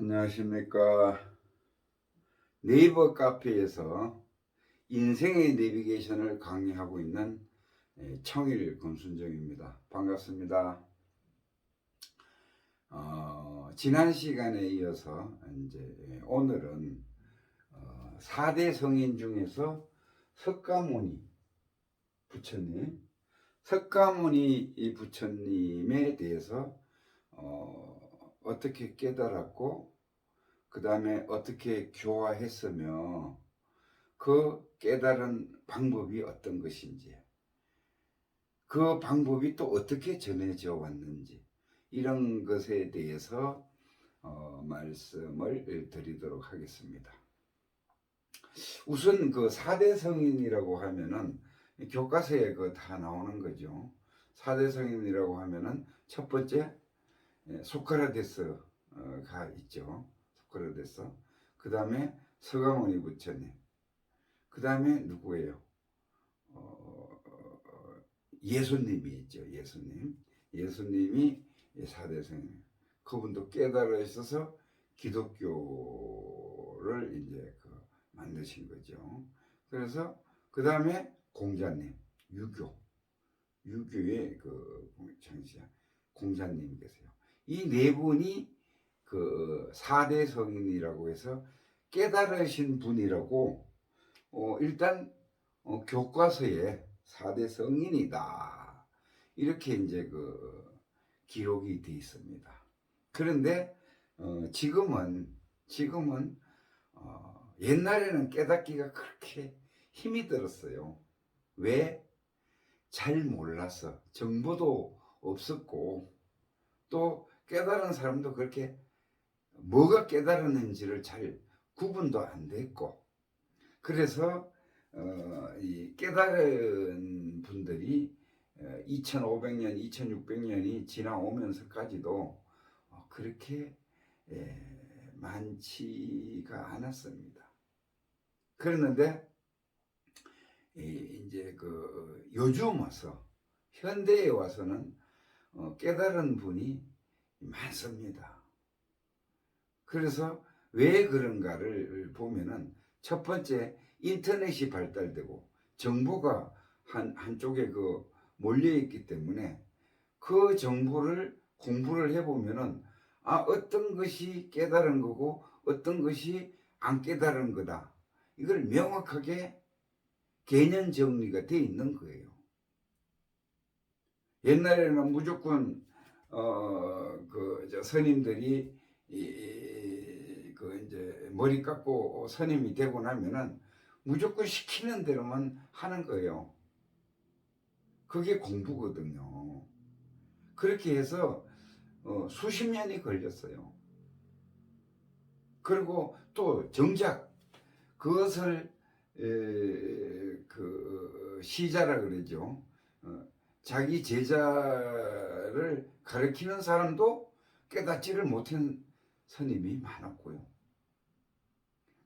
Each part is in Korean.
안녕하십니까. 네이버 카페에서 인생의 내비게이션을 강의하고 있는 청일 권순정입니다. 반갑습니다. 지난 시간에 이어서 이제 오늘은 4대 성인 중에서 석가모니 부처님, 석가모니 이 부처님에 대해서 어떻게 깨달았고 그 다음에 어떻게 교화했으며 그 깨달은 방법이 어떤 것인지, 그 방법이 또 어떻게 전해져 왔는지, 이런 것에 대해서 말씀을 드리도록 하겠습니다. 우선 그 4대 성인이라고 하면은 교과서에 그 다 나오는 거죠. 4대 성인이라고 하면은 첫 번째 소크라테스가 있죠. 소크라테스. 그 다음에 서가모니 부처님. 그 다음에 누구예요? 예수님이 있죠. 예수님이 4대 성인. 그분도 깨달으셔서 기독교를 이제 만드신 거죠. 그래서 그 다음에 공자님, 유교의 창시자 공자님 계세요. 이 네 분이 그 4대 성인이라고 해서 깨달으신 분이라고 일단 교과서에 4대 성인이다 이렇게 이제 기록이 되어 있습니다. 그런데 지금은 옛날에는 깨닫기가 그렇게 힘이 들었어요. 왜? 잘 몰라서, 정보도 없었고, 또 깨달은 사람도 그렇게 뭐가 깨달았는지를 잘 구분도 안 됐고, 그래서 이 깨달은 분들이 2500년, 2600년이 지나오면서까지도 그렇게 많지가 않았습니다. 그랬는데 이제 요즘 와서, 현대에 와서는 깨달은 분이 많습니다. 그래서 왜 그런가를 보면은 첫 번째, 인터넷이 발달되고 정보가 한쪽에 몰려있기 때문에 그 정보를 공부를 해보면은 어떤 것이 깨달은 거고 어떤 것이 안 깨달은 거다, 이걸 명확하게 개념 정리가 돼 있는 거예요. 옛날에는 무조건 스님들이 이제 머리 깎고 스님이 되고 나면은 무조건 시키는 대로만 하는 거예요. 그게 공부거든요. 그렇게 해서 수십 년이 걸렸어요. 그리고 또 정작 그것을 시자라 그러죠. 자기 제자를 가르치는 사람도 깨닫지를 못한 스님이 많았고요.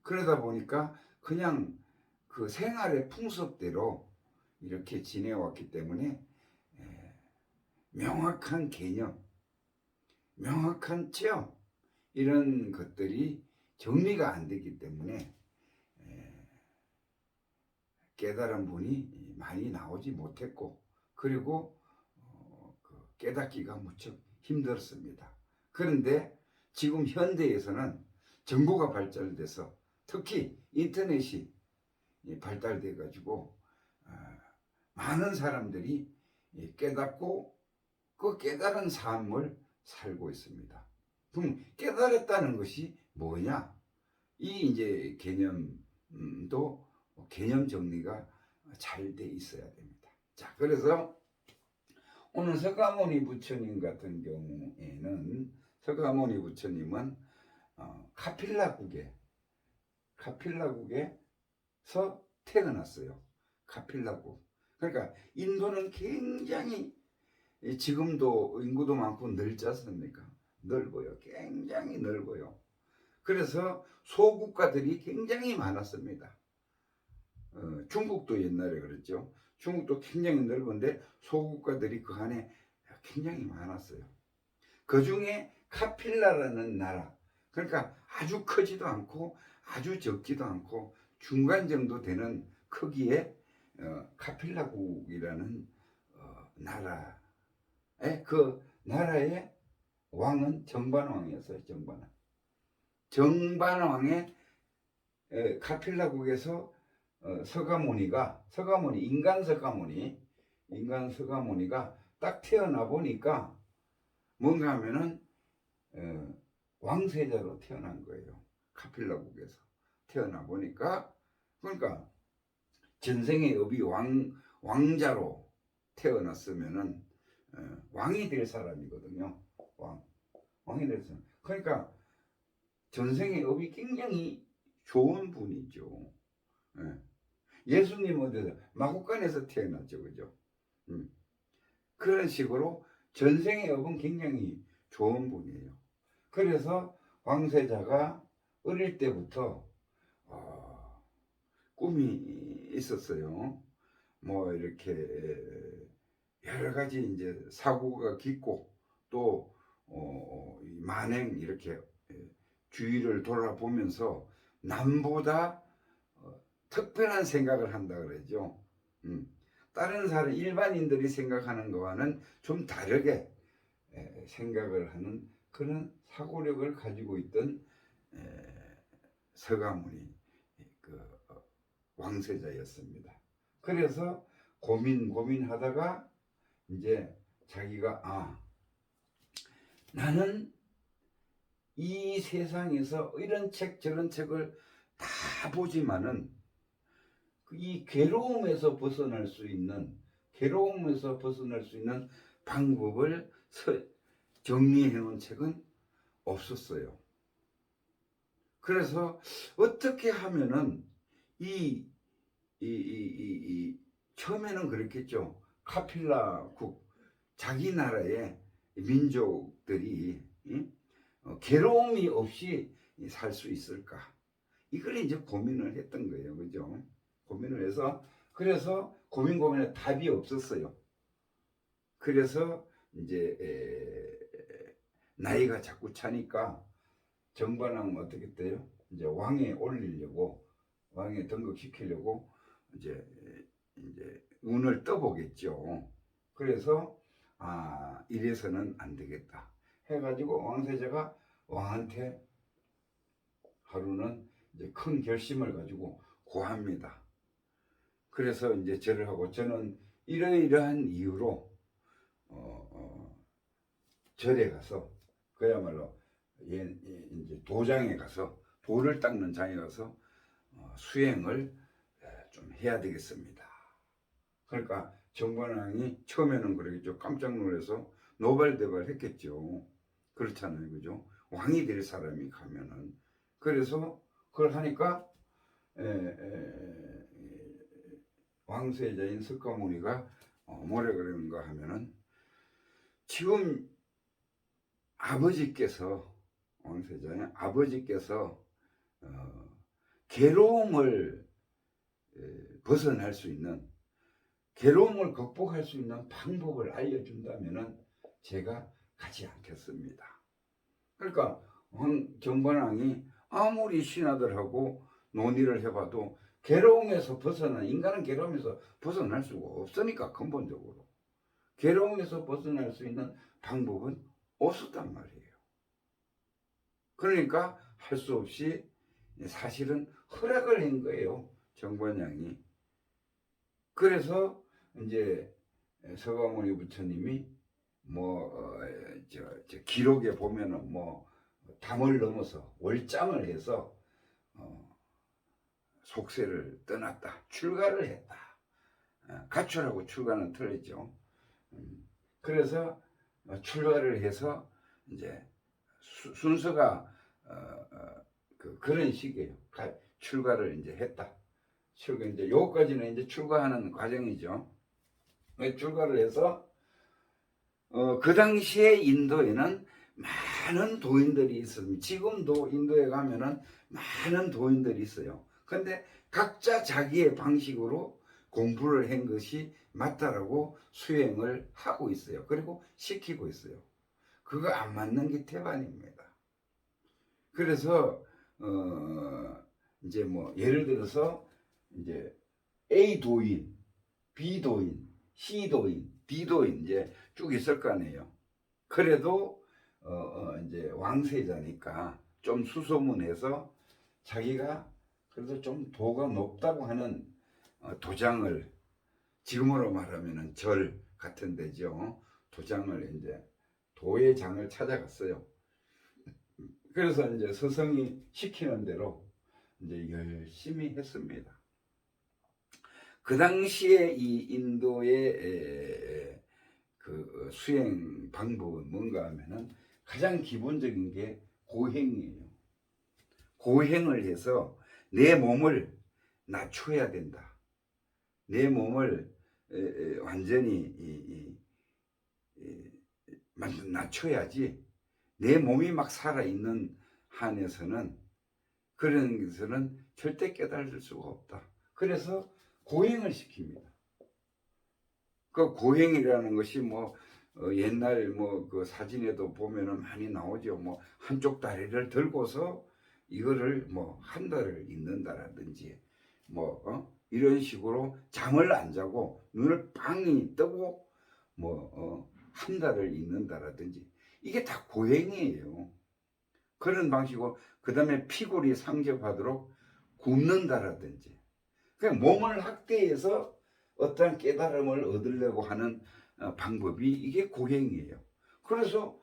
그러다 보니까 그냥 그 생활의 풍습대로 이렇게 지내왔기 때문에 명확한 개념, 명확한 체험, 이런 것들이 정리가 안 되기 때문에 깨달은 분이 많이 나오지 못했고, 그리고 깨닫기가 무척 힘들었습니다. 그런데 지금 현대에서는 정보가 발달돼서, 특히 인터넷이 발달돼 가지고 많은 사람들이 깨닫고 그 깨달은 삶을 살고 있습니다. 그럼 깨달았다는 것이 뭐냐? 이 이제 개념도 개념 정리가 잘 돼 있어야 됩니다. 자, 그래서 오늘 석가모니 부처님 같은 경우에는, 석가모니 부처님은 카필라국에서 태어났어요. 카필라국. 그러니까 인도는 굉장히, 지금도 인구도 많고 넓지 않습니까? 넓어요. 굉장히 넓어요. 그래서 소국가들이 굉장히 많았습니다. 중국도 옛날에 그랬죠. 중국도 굉장히 넓은데 소국가들이 그 안에 굉장히 많았어요. 그 중에 카필라라는 나라, 그러니까 아주 크지도 않고 아주 적지도 않고 중간 정도 되는 크기의 카필라국이라는 나라의 그 나라의 왕은 정반왕이었어요. 정반왕의 카필라국에서 인간 서가모니가 딱 태어나 보니까 뭔가 하면은 왕세자로 태어난 거예요. 카필라국에서 태어나 보니까 그러니까 전생의 업이 왕자로 태어났으면은 왕이 될 사람이거든요. 왕이 될 사람. 그러니까 전생의 업이 굉장히 좋은 분이죠. 예수님은 어디서 마국간에서 태어났죠, 그죠? 그런 식으로 전생의 업은 굉장히 좋은 분이에요. 그래서 왕세자가 어릴 때부터 꿈이 있었어요. 뭐 이렇게 여러 가지 이제 사고가 깊고 또 만행 이렇게 주위를 돌아보면서 남보다 특별한 생각을 한다 그러죠. 다른 사람 일반인들이 생각하는 것과는 좀 다르게 생각을 하는 그런 사고력을 가지고 있던 서가모니 그 왕세자였습니다. 그래서 고민하다가 이제 자기가 나는 이 세상에서 이런 책 저런 책을 다 보지만은 이 괴로움에서 벗어날 수 있는 방법을 정리해 놓은 책은 없었어요. 그래서 어떻게 하면은 처음에는 그랬겠죠. 카필라국 자기 나라의 민족들이 괴로움이 없이 살 수 있을까? 이걸 이제 고민을 했던 거예요. 그죠? 고민을 해서 그래서 고민에 답이 없었어요. 그래서 이제 나이가 자꾸 차니까 정반왕 어떻게 돼요? 이제 왕에 등극시키려고 이제 운을 떠보겠죠. 그래서 이래서는 안 되겠다 해가지고 왕세자가 왕한테 하루는 이제 큰 결심을 가지고 고합니다. 그래서 이제 절을 하고 저는 이러이러한 이유로 절에 가서 그야말로 이제 도장에 가서 돌을 닦는 장에 가서 수행을 좀 해야 되겠습니다. 그러니까 정반왕이 처음에는 그러겠죠. 깜짝 놀라서 노발대발 했겠죠. 그렇잖아요, 그죠? 왕이 될 사람이 가면은 그래서 그걸 하니까 왕세자인 석가모니가 뭐라 그러는가 하면은 지금 왕세자의 아버지께서 괴로움을 벗어날 수 있는 괴로움을 극복할 수 있는 방법을 알려준다면은 제가 가지 않겠습니다. 그러니까 정반왕이 아무리 신하들하고 논의를 해봐도 인간은 괴로움에서 벗어날 수가 없으니까 근본적으로 괴로움에서 벗어날 수 있는 방법은 없었단 말이에요. 그러니까 할 수 없이 사실은 허락을 한 거예요. 정반왕이. 그래서 이제 서가모니 부처님이 기록에 보면은 담을 넘어서 월장을 해서 속세를 떠났다. 출가를 했다. 가출하고 출가는 틀리죠. 그래서 출가를 해서 이제 순서가 그런 식이에요. 출가를 이제 했다. 이제 요까지는 이제 출가하는 과정이죠. 출가를 해서 그 당시에 인도에는 많은 도인들이 있습니다. 지금도 인도에 가면은 많은 도인들이 있어요. 근데 각자 자기의 방식으로 공부를 한 것이 맞다라고 수행을 하고 있어요. 그리고 시키고 있어요. 그거 안 맞는 게 태반입니다. 그래서 이제 뭐 예를 들어서 이제 A 도인, B 도인, C 도인, D 도인 이제 쭉 있을 거 아니에요. 그래도 이제 왕세자니까 좀 수소문해서 자기가 그래도 좀 도가 높다고 하는 도장을, 지금으로 말하면은 절 같은 데죠. 도장을 이제 도의 장을 찾아갔어요. 그래서 이제 서성이 시키는 대로 이제 열심히 했습니다. 그 당시에 이 인도의 그 수행 방법은 뭔가 하면은 가장 기본적인 게 고행이에요. 고행을 해서 내 몸을 낮춰야 된다. 내 몸을 완전히 낮춰야지 내 몸이 막 살아있는 한에서는, 그런 것은 절대 깨달을 수가 없다. 그래서 고행을 시킵니다. 그 고행이라는 것이 뭐 옛날 뭐 그 사진에도 보면은 많이 나오죠. 뭐 한쪽 다리를 들고서 이거를 뭐 한 달을 있는다라든지 뭐 이런 식으로 잠을 안 자고 눈을 빵이 뜨고 뭐 한 달을 있는다라든지, 이게 다 고행이에요. 그런 방식으로 그 다음에 피골이 상접하도록 굽는다라든지, 그냥 몸을 학대해서 어떠한 깨달음을 얻으려고 하는 방법이, 이게 고행이에요. 그래서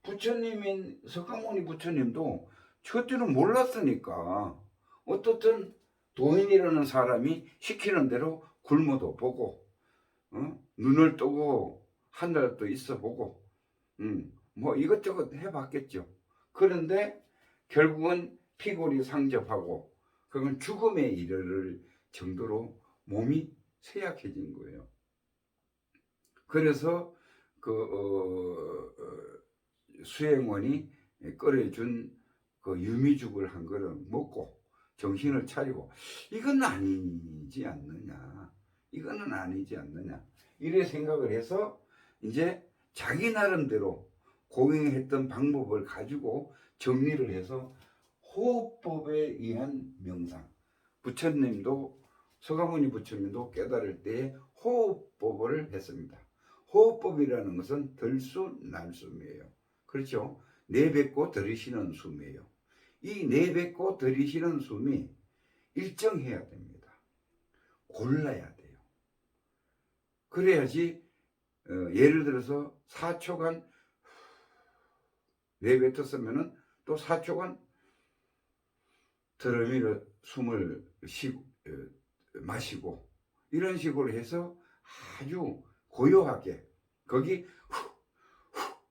부처님인 석가모니 부처님도 저때는 몰랐으니까 어떻든 도인이라는 사람이 시키는 대로 굶어도 보고 눈을 뜨고 한 달도 있어 보고 뭐 이것저것 해봤겠죠. 그런데 결국은 피골이 상접하고 그건 죽음에 이르를 정도로 몸이 쇠약해진 거예요. 그래서 그 수행원이 끓여준 그 유미죽을 한 그릇 먹고 정신을 차리고, 이건 아니지 않느냐, 이거는 아니지 않느냐, 이래 생각을 해서 이제 자기 나름대로 고행했던 방법을 가지고 정리를 해서 호흡법에 의한 명상, 부처님도 서가모니 부처님도 깨달을 때 호흡법을 했습니다. 호흡법이라는 것은 들숨날숨이에요. 그렇죠? 내뱉고 들이쉬는 숨이에요. 이 내뱉고 들이쉬는 숨이 일정해야 됩니다. 골라야 돼요. 그래야지 예를 들어서 4초간 내뱉었으면은 또 4초간 들어미를 숨을 마시고, 이런 식으로 해서 아주 고요하게, 거기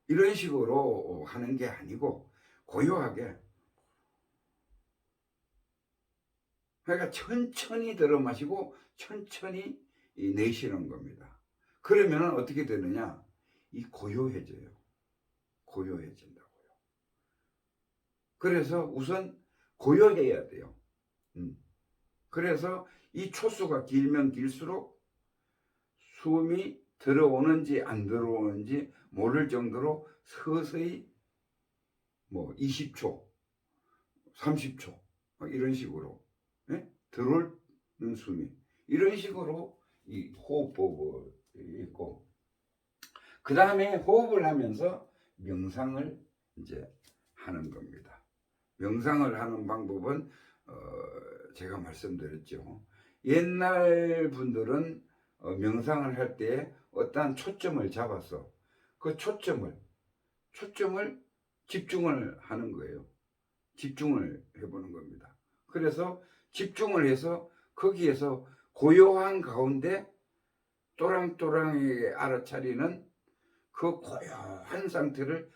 이런 식으로 하는 게 아니고 고요하게, 그러니까 천천히 들어 마시고 천천히 내쉬는 겁니다. 그러면 어떻게 되느냐, 이 고요해져요. 고요해진다고요. 그래서 우선 고요해야 돼요. 그래서 이 초수가 길면 길수록 숨이 들어오는지 안 들어오는지 모를 정도로 서서히 뭐 20초, 30초 이런 식으로 들어오는 숨이, 이런 식으로 이 호흡법이 있고, 그 다음에 호흡을 하면서 명상을 이제 하는 겁니다. 명상을 하는 방법은 제가 말씀드렸죠. 옛날 분들은 명상을 할 때 어떠한 초점을 잡아서 그 초점을 집중을 하는 거예요. 집중을 해보는 겁니다. 그래서 집중을 해서 거기에서 고요한 가운데 또랑또랑하게 알아차리는 그 고요한 상태를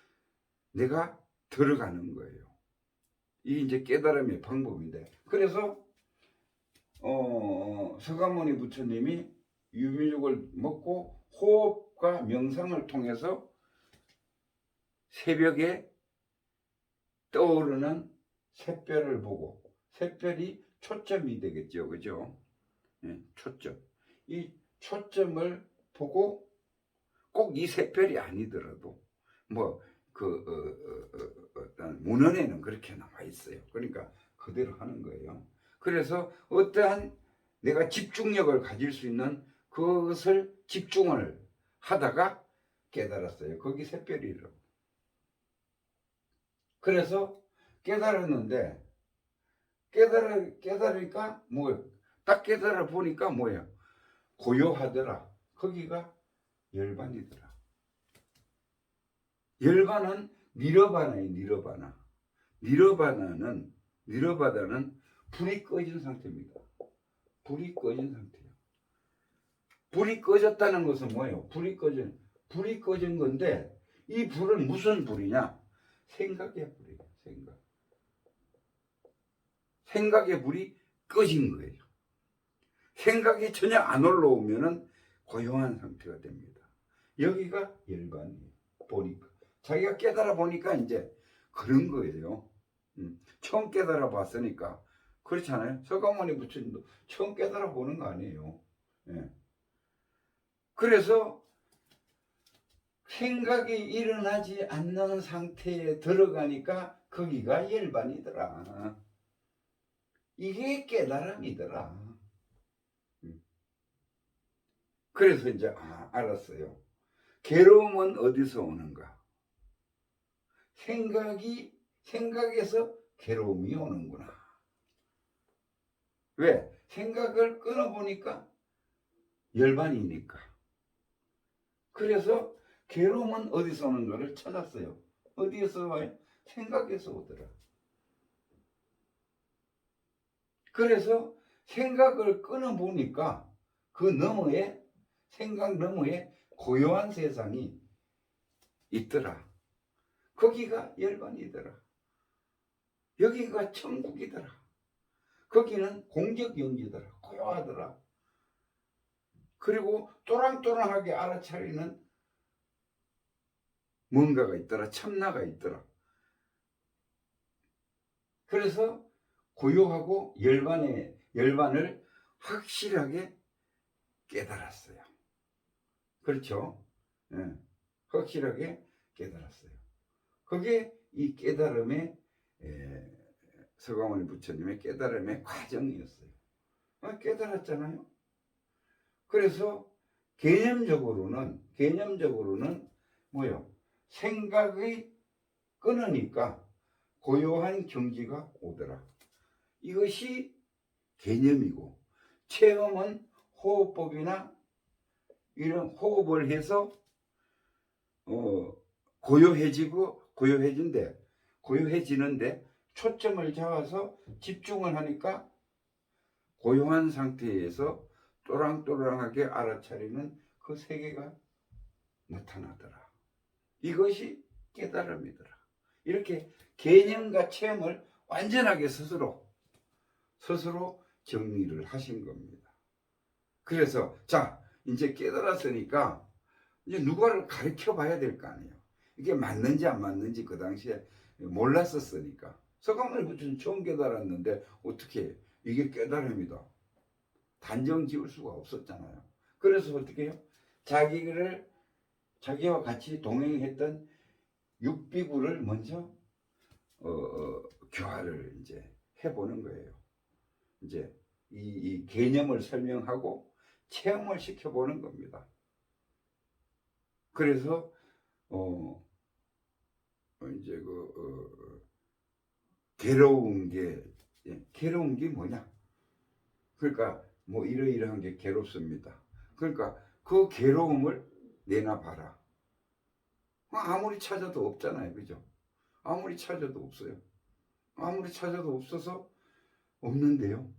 내가 들어가는 거예요. 이 이제 깨달음의 방법인데, 그래서 서가모니 부처님이 유미죽을 먹고 호흡과 명상을 통해서 새벽에 떠오르는 샛별을 보고, 샛별이 초점이 되겠죠, 그죠? 초점. 이 초점을 보고, 꼭 이 샛별이 아니더라도 뭐 그 어떤 문헌에는 그렇게 나와 있어요. 그러니까 그대로 하는 거예요. 그래서 어떠한 내가 집중력을 가질 수 있는 그것을 집중을 하다가 깨달았어요. 거기 샛별이라고. 그래서 깨달았는데 깨달으니까 뭐예요? 딱 깨달아 보니까 뭐예요? 고요하더라. 거기가 열반이더라. 열반은 니르바나예요. 니르바나. 니르바나는 불이 꺼진 상태입니다. 불이 꺼진 상태예요. 불이 꺼졌다는 것은 뭐예요? 불이 꺼진 건데 이 불은 무슨 불이냐? 생각의 불이에요. 생각의 불이 꺼진 거예요. 생각이 전혀 안 올라오면은 고요한 상태가 됩니다. 여기가 열반이에요. 보니까 자기가 깨달아 보니까 이제 그런 거예요. 처음 깨달아 봤으니까 그렇잖아요. 서가모니 부처님도 처음 깨달아 보는 거 아니에요. 예. 그래서 생각이 일어나지 않는 상태에 들어가니까 거기가 열반이더라. 이게 깨달음이더라. 그래서 이제 알았어요. 괴로움은 어디서 오는가? 생각에서 괴로움이 오는구나. 왜? 생각을 끊어보니까 열반이니까. 그래서 괴로움은 어디서 오는가를 찾았어요. 어디에서 와요? 생각에서 오더라. 그래서 생각을 끊어보니까 그 너머에, 생각 너머에 고요한 세상이 있더라. 거기가 열반이더라. 여기가 천국이더라. 거기는 공적영지더라. 고요하더라. 그리고 또랑또랑하게 알아차리는 뭔가가 있더라. 참나가 있더라. 그래서 고요하고 열반을 확실하게 깨달았어요. 그렇죠? 예, 확실하게 깨달았어요. 그게 이 깨달음의 서가모니 부처님의 깨달음의 과정이었어요. 깨달았잖아요. 그래서 개념적으로는 뭐요? 생각이 끊으니까 고요한 경지가 오더라. 이것이 개념이고, 체험은 호흡법이나 이런 호흡을 해서 고요해지는데 초점을 잡아서 집중을 하니까 고요한 상태에서 또랑또랑하게 알아차리는 그 세계가 나타나더라. 이것이 깨달음이더라. 이렇게 개념과 체험을 완전하게 스스로 정리를 하신 겁니다. 그래서 자, 이제 깨달았으니까 이제 누가를 가르쳐 봐야 될 거 아니에요. 이게 맞는지 안 맞는지 그 당시에 몰랐었으니까. 서가모니 부처님 처음 깨달았는데 어떻게 이게 깨달음이다. 단정 지을 수가 없었잖아요. 그래서 어떻게 해요? 자기와 같이 동행했던 육비구를 먼저 교화를 이제 해보는 거예요. 이제 이 개념을 설명하고 체험을 시켜보는 겁니다. 그래서 이제 괴로운 게 뭐냐? 그러니까 뭐 이러이러한 게 괴롭습니다. 그러니까 그 괴로움을 내놔봐라. 아무리 찾아도 없잖아요, 그죠? 아무리 찾아도 없어요. 아무리 찾아도 없어서 없는데요.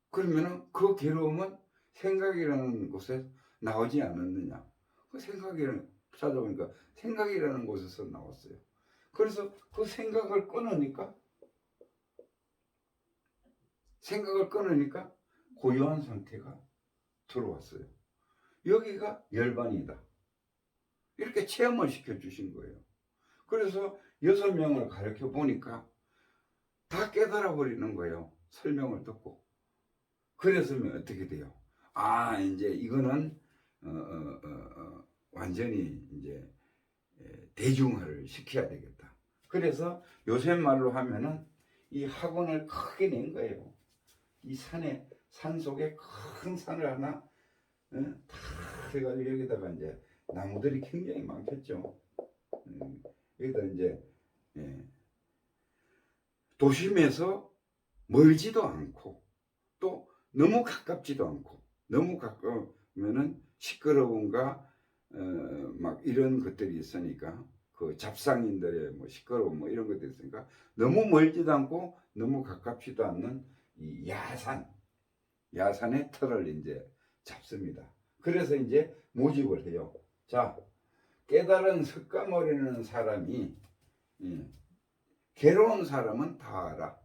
그러면은 그 괴로움은 생각이라는 곳에 나오지 않았느냐? 그 생각이라는 찾아보니까 생각이라는 곳에서 나왔어요. 그래서 그 생각을 끊으니까 고요한 상태가 들어왔어요. 여기가 열반이다. 이렇게 체험을 시켜주신 거예요. 그래서 6명을 가르쳐 보니까 다 깨달아 버리는 거예요. 설명을 듣고. 그래서 어떻게 돼요? 이제 이거는 완전히 이제 대중화를 시켜야 되겠다. 그래서 요새 말로 하면은 이 학원을 크게 낸 거예요. 이 산 속에 큰 산을 하나 다 해가지고 여기다가 이제 나무들이 굉장히 많겠죠. 여기다 이제 예, 도심에서 멀지도 않고 또 너무 가깝지도 않고, 너무 가까우면은 시끄러움과 막 이런 것들이 있으니까, 그 잡상인들의 뭐 시끄러움 뭐 이런 것들이 있으니까 너무 멀지도 않고 너무 가깝지도 않는 이 야산의 털을 이제 잡습니다. 그래서 이제 모집을 해요. 자, 깨달은 석가모니라는 사람이 괴로운 사람은 다 와라.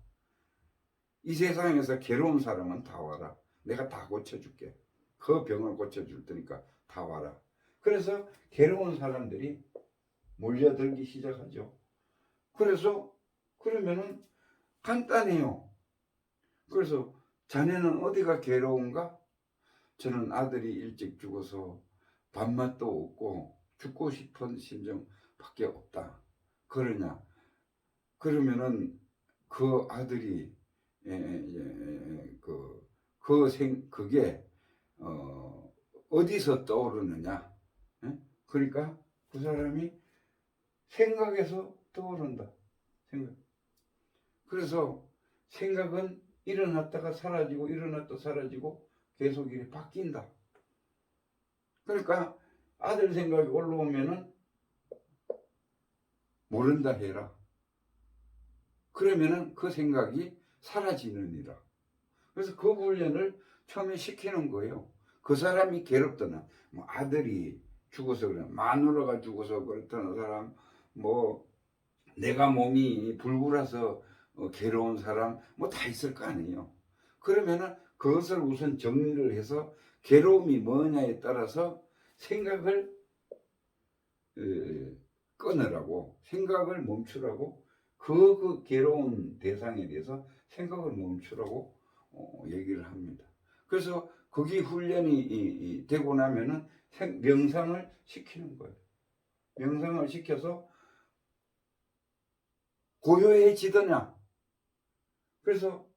이 세상에서 괴로운 사람은 다 와라. 내가 다 고쳐줄게. 그 병을 고쳐줄 테니까 다 와라. 그래서 괴로운 사람들이 몰려들기 시작하죠. 그래서 그러면은 간단해요. 그래서 자네는 어디가 괴로운가? 저는 아들이 일찍 죽어서 밥맛도 없고 죽고 싶은 심정밖에 없다. 그러냐? 그러면은 그 아들이 그게 어디서 떠오르느냐? 예? 그러니까 그 사람이 생각에서 떠오른다. 생각. 그래서 생각은 일어났다가 사라지고 일어났다 사라지고 계속 이렇게 바뀐다. 그러니까 아들 생각이 올라오면은 모른다 해라. 그러면은 그 생각이 사라지느니라. 그래서 그 훈련을 처음에 시키는 거예요. 그 사람이 괴롭다는, 뭐 아들이 죽어서 그래, 마누라가 죽어서 그렇다는 사람, 뭐 내가 몸이 불구라서 괴로운 사람, 뭐 다 있을 거 아니에요. 그러면은 그것을 우선 정리를 해서 괴로움이 뭐냐에 따라서 생각을 끊으라고, 생각을 멈추라고, 그 괴로운 대상에 대해서 생각을 멈추라고 얘기를 합니다. 그래서 거기 훈련이 되고 나면은 명상을 시키는 거예요. 명상을 시켜서 고요해지더냐. 그래서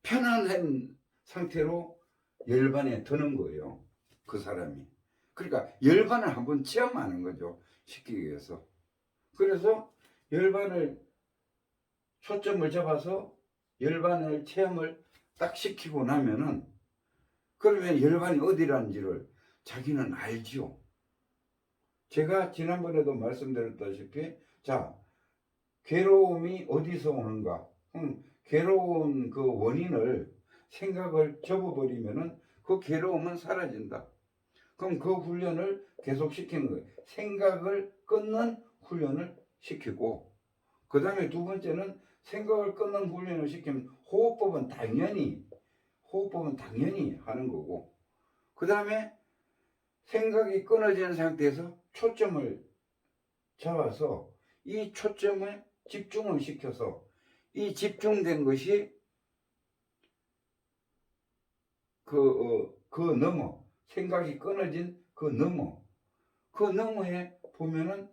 편안한 상태로 열반에 드는 거예요. 그 사람이. 그러니까 열반을 한번 체험하는 거죠. 시키기 위해서. 그래서 열반을 초점을 잡아서 열반을 체험을 딱 시키고 나면은, 그러면 열반이 어디라는지를 자기는 알지요. 제가 지난번에도 말씀드렸다시피, 자, 괴로움이 어디서 오는가? 괴로운 그 원인을 생각을 접어버리면은 그 괴로움은 사라진다. 그럼 그 훈련을 계속 시키는 거예요. 생각을 끊는 훈련을 시키고, 그 다음에 두 번째는 생각을 끊는 훈련을 시키면 호흡법은 당연히 하는 거고, 그 다음에 생각이 끊어지는 상태에서 초점을 잡아서 이 초점을 집중을 시켜서 이 집중된 것이 그 너머, 생각이 끊어진 그 너머에 보면은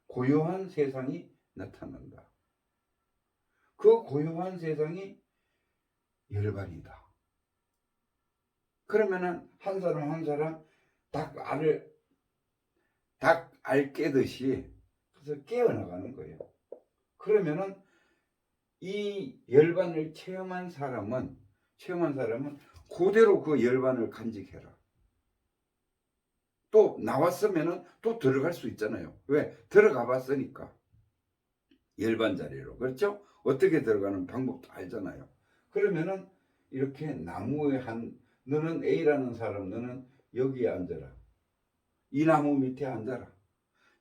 고요한 세상이 나타난다. 그 고요한 세상이 열반이다. 그러면은 한 사람 한 사람 닭 알 깨듯이 그래서 깨어나가는 거예요. 그러면은 이 열반을 체험한 사람은 그대로 그 열반을 간직해라. 또 나왔으면은 또 들어갈 수 있잖아요. 왜? 들어가 봤으니까. 열반 자리로. 그렇죠? 어떻게 들어가는 방법도 알잖아요. 그러면은 이렇게 나무에 너는 A라는 사람, 너는 여기에 앉아라. 이 나무 밑에 앉아라.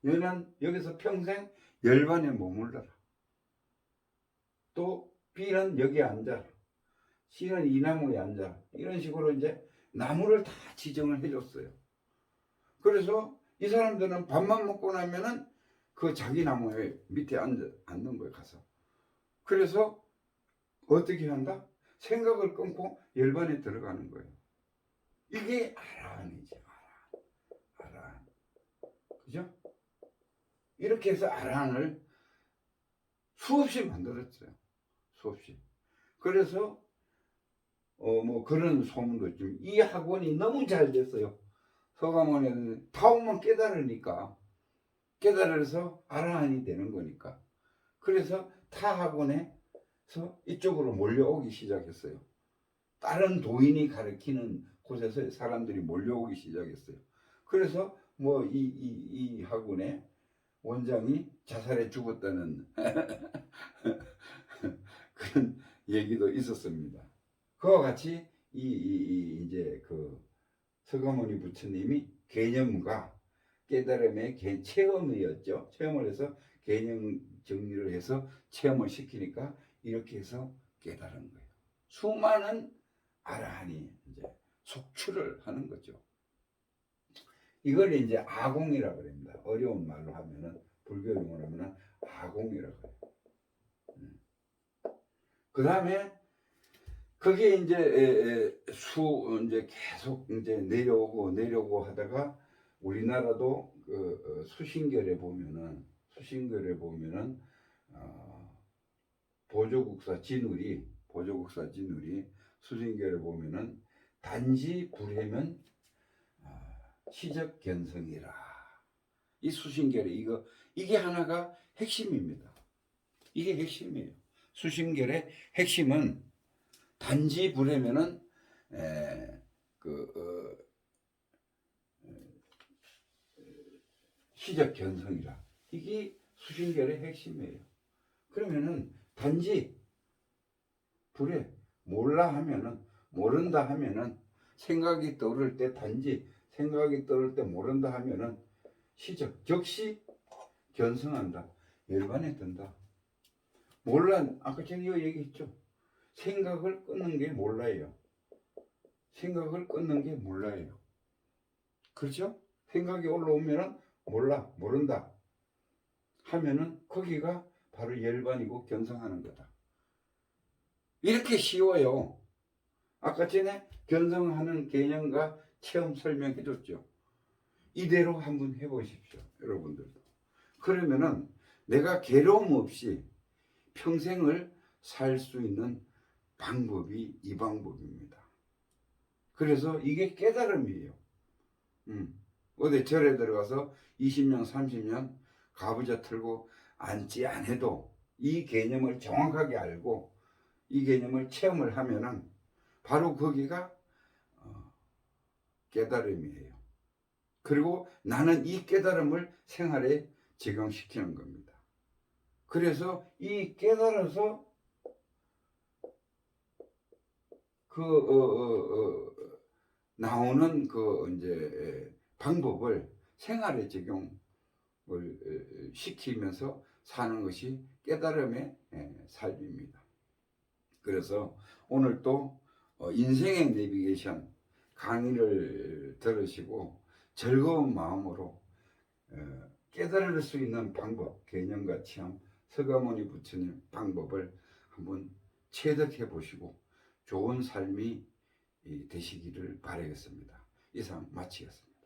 너는 여기서 평생 열반에 머물러라. 또 B는 여기에 앉아라. C는 이 나무에 앉아라. 이런 식으로 이제 나무를 다 지정을 해줬어요. 그래서 이 사람들은 밥만 먹고 나면은 그 자기 나무에 밑에 앉는 거예요, 가서. 그래서 어떻게 한다? 생각을 끊고 열반에 들어가는 거예요. 이게 아라한이죠. 아라한. 그죠? 이렇게 해서 아라한을 수없이 만들었어요. 수없이. 그래서 뭐 그런 소문도 있지만 이 학원이 너무 잘 됐어요. 서가모니는 다 오면 깨달아서 아라한이 되는 거니까. 그래서 타 학원에서 이쪽으로 몰려오기 시작했어요. 다른 도인이 가르치는 곳에서 사람들이 몰려오기 시작했어요. 그래서 뭐 이 학원의 원장이 자살해 죽었다는 그런 얘기도 있었습니다. 그와 같이 이제 그 서가모니 부처님이 개념과 깨달음의 체험이었죠. 체험을 해서 개념 정리를 해서 체험을 시키니까 이렇게 해서 깨달은 거예요. 수많은 아라한이 이제 속출을 하는 거죠. 이걸 이제 아공이라고 합니다. 어려운 말로 하면은 불교 용어로 하면은 아공이라고 해요. 그 다음에 그게 이제 이제 계속 이제 내려오고 하다가 우리나라도 그 수신결에 보면은 보조국사 진울이 수신결에 보면은 단지 불해면 시적견성이라. 이 수신결에 이게 하나가 핵심입니다. 이게 핵심이에요. 수신결의 핵심은 단지 불해면은 시적견성이라. 이게 수신결의 핵심이에요. 그러면은 단지 불해 모른다 하면은 생각이 떠오를 때 모른다 하면은 즉시 견성한다. 열반에 든다. 아까 제가 얘기했죠. 생각을 끊는 게 몰라요. 그렇죠? 생각이 올라오면은 모른다 하면은 거기가 바로 열반이고 견성하는 거다. 이렇게 쉬워요. 아까 전에 견성하는 개념과 체험 설명해 줬죠. 이대로 한번 해보십시오. 여러분들도. 그러면은 내가 괴로움 없이 평생을 살 수 있는 방법이 이 방법입니다. 그래서 이게 깨달음이에요. 어디 절에 들어가서 20년 30년 가부좌 틀고 앉지 않아도 이 개념을 정확하게 알고 이 개념을 체험을 하면은 바로 거기가 깨달음이에요. 그리고 나는 이 깨달음을 생활에 적용시키는 겁니다. 그래서 이 깨달아서 나오는 이제 방법을 생활에 적용을 시키면서 사는 것이 깨달음의 삶입니다. 그래서 오늘 또 인생의 내비게이션 강의를 들으시고 즐거운 마음으로 깨달을 수 있는 방법, 개념과 체험, 서가모니 부처님 방법을 한번 체득해 보시고 좋은 삶이 되시기를 바라겠습니다. 이상 마치겠습니다.